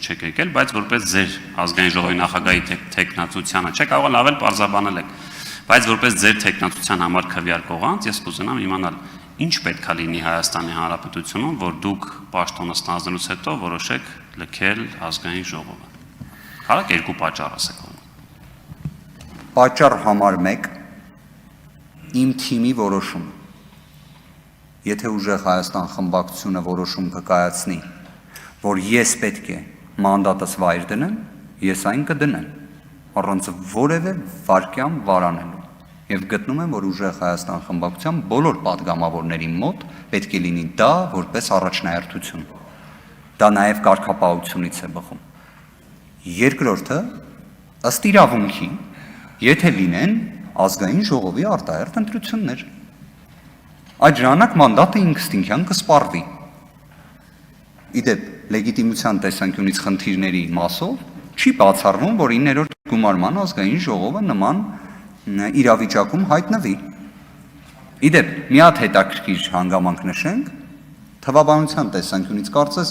չեք եկել, բայց որպես ձեր ազգային ժողովի նախագահի թեկնածությանը, չէ, կարող է լավ էլ պարզաբանել եք, բայց որպես ձեր թեկնածության համար քվեարկողանց, ես կուզենամ իմանալ, ինչ պետք է լինի Հայաստանի Հանրապետությունում, որ դուք պաշտոնը ստանձնելուց հետո որոշեք լքել ազգային ժողովը։ Կարաք երկու պատճառ ասեք։ Պատճառ համար 1 իմ թիմի որոշում։ Եթե ուժեղ Հայաստան խմբակցությունը որոշում կկայացնի, որ ես պետք է մանդատս վայր դնեմ, ես այն կդնեմ, առանց որևէ վարկյամ վարանելու։ Եվ գտնում եմ, որ ուժեղ Հայաստան խմբակցության բոլոր պատգամավորների մոտ պետք է լինի դա որպես առաջնահերթություն։ Դա նաև կարգապահությունից է բխում։ Երկրորդը, ըստ իրավունքի, եթե լինեն ազգային ժողովի արտահերթ ընտրություններ, այդ ժամանակ մանդատը ինքնստինքյան կսպառվի։ Իդեպ, լեգիտիմության տեսանկյունից խնդիրների մասով չի բացառվում, որ 9-րդ գումարման ազգային ժողովը նման իրավիճակում հայտնվի։ Իդեպ, մի հատ հետաքրքիր հանգամանք նշենք, թվաբանության տեսանկյունից կարծես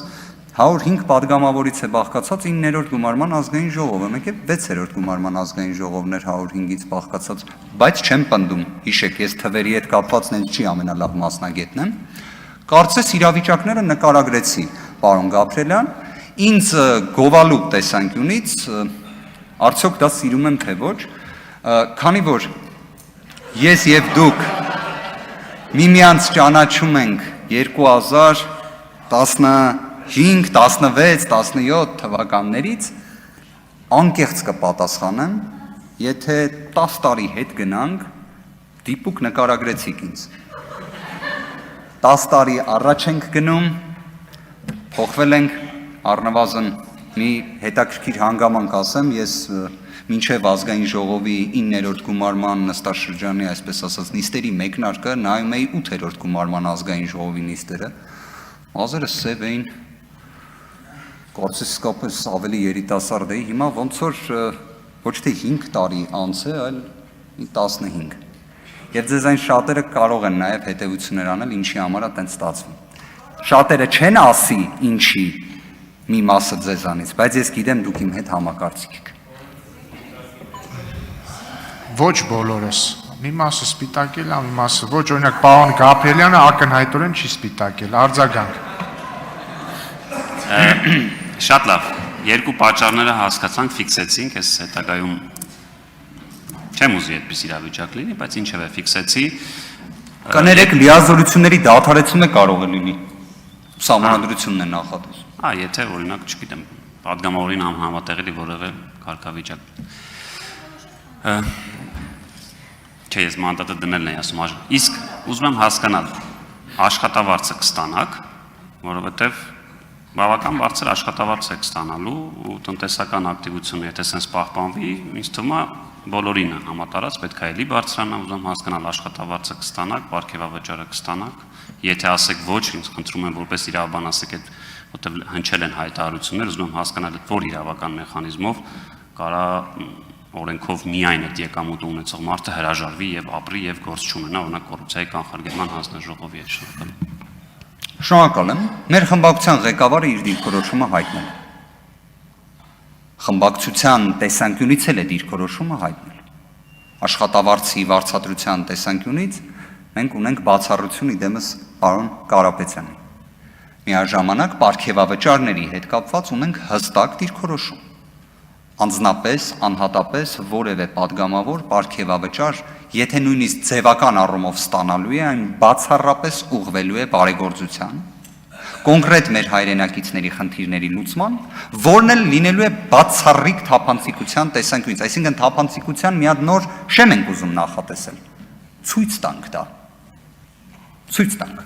105 պատգամավորից է բաղկացած 9-րդ գումարման ազգային ժողովը, մեկ է 6-րդ գումարման ազգային ժողովներ 105-ից բաղկացած, բայց չեմ պնդում, հիշեք, ես թվերի հետ կապված նենց չի ամենալավ մասնագետն եմ, կարծես իրավիճակները նկարագրեցի, պարոն Գաբրելյան, ինձ գովալու տեսանկյունից, արդյոք դա սիրում եմ թե ոչ, քանի որ ես և դուք միմյանց ճանաչում ենք 2015, 16, 17 թվականներից անկեղծ կպատասխանեմ, եթե 10 տարի հետ գնանք, դիպուկ նկարագրեցիք ինձ։ 10 տարի առաջ ենք գնում, փոխվել ենք, առնվազն մի հետաքրքիր հանգամանք ասեմ, ես մինչև ազգային ժողովի 9-րդ գումարման նստաշրջանի, այսպես ասած, նիստերի մեկնարկը նայում էի 8-րդ գումարման ազգային ժողովի նիստերը, մազերը սև էին, կարծես իսկապես ավելի երիտասարդ էի, հիմա ոնց որ ոչ թե 5 տարի անց է, այլ 15։ Եվ ձեզ այն շատերը կարող են նաև հետևություններ անել, ինչի համար է տենց ստացվում։ Շատերը չեն ասի ինչի մի մասը ձեզանից, բայց ես գիտեմ դուք իմ հետ համակարծիք եք։ Ոչ բոլորս, մի մասը սպիտակել է, մի մասը ոչ, օրինակ պարոն Գաբրելյանը ակնհայտորեն չի սպիտակել, արձագանք։ Շատ լավ, երկու պատճառները հասկացանք, ֆիքսեցինք, ես հետագայում չեմ ուզի այդպես իրավիճակ լինի, բայց ինչևէ ֆիքսեցի։ Կներեք, լիազորությունների դադարեցումը կարող է լինի, սահմանադրությունն է նախատեսում։ Եթե օրինակ, չգիտեմ, պատգամավորին համատեղելի որևէ կարգավիճակ։ Չէ, ես մանդատը դնելն էի ասում, իսկ ուզում եմ հասկանալ, աշխատավարձը կստանաք, որովհետև բավական բարձր աշխատավարձ եք ստանալու ու տնտեսական ակտիվությունը, եթե սենց պահպանվի, ինձ թվում է բոլորին համատարած պետք է էլի բարձրանա, ուզում հասկանալ աշխատավարձը կստանաք, պարգևավճարը կստանաք, եթե ասեք ոչ, ինձ խնդրում եմ որպես իրավաբան ասեք, որտեղ հնչել են հայտարարություններ, ուզում եմ հասկանալ որ իրավական մեխանիզմով կարա օրենքով միայն այդ եկամուտը ունեցող մարդը հրաժարվի եւ ապրի եւ գործ չունենա, օրինակ կոռուպցիայի կանխարգելման հանձնաժողովի հետ շնորհակալ։ Շնորհակալ եմ, մեր խմբակցության ղեկավարը իր դիրքորոշումը հայտնել։ Խմբակցության տեսանկյունից էլ է դիրքորոշումը հայտնել։ Աշխատավարձի վարձատրության տեսանկյունից մենք ունենք բացառություն իդեմս պարոն Կարապետյանի։ Միաժամանակ պարգևավճարների հետ կապված ունենք հստակ դիրքորոշում։ Անձնապես, անհատապես որևէ պատգամավոր պարգևավճար, եթե նույնիսկ ձևական առումով ստանալու է, այն բացառապես ուղղվելու է բարեգործության, կոնկրետ մեր հայրենակիցների խնդիրների լուծման, որն էլ լինելու է բացառիկ թափանցիկության տեսանկյունից, այսինքն թափանցիկության մի հատ նոր շեմ ենք ուզում նախատեսել։ Ցույց տանք դա։ Ցույց տանք։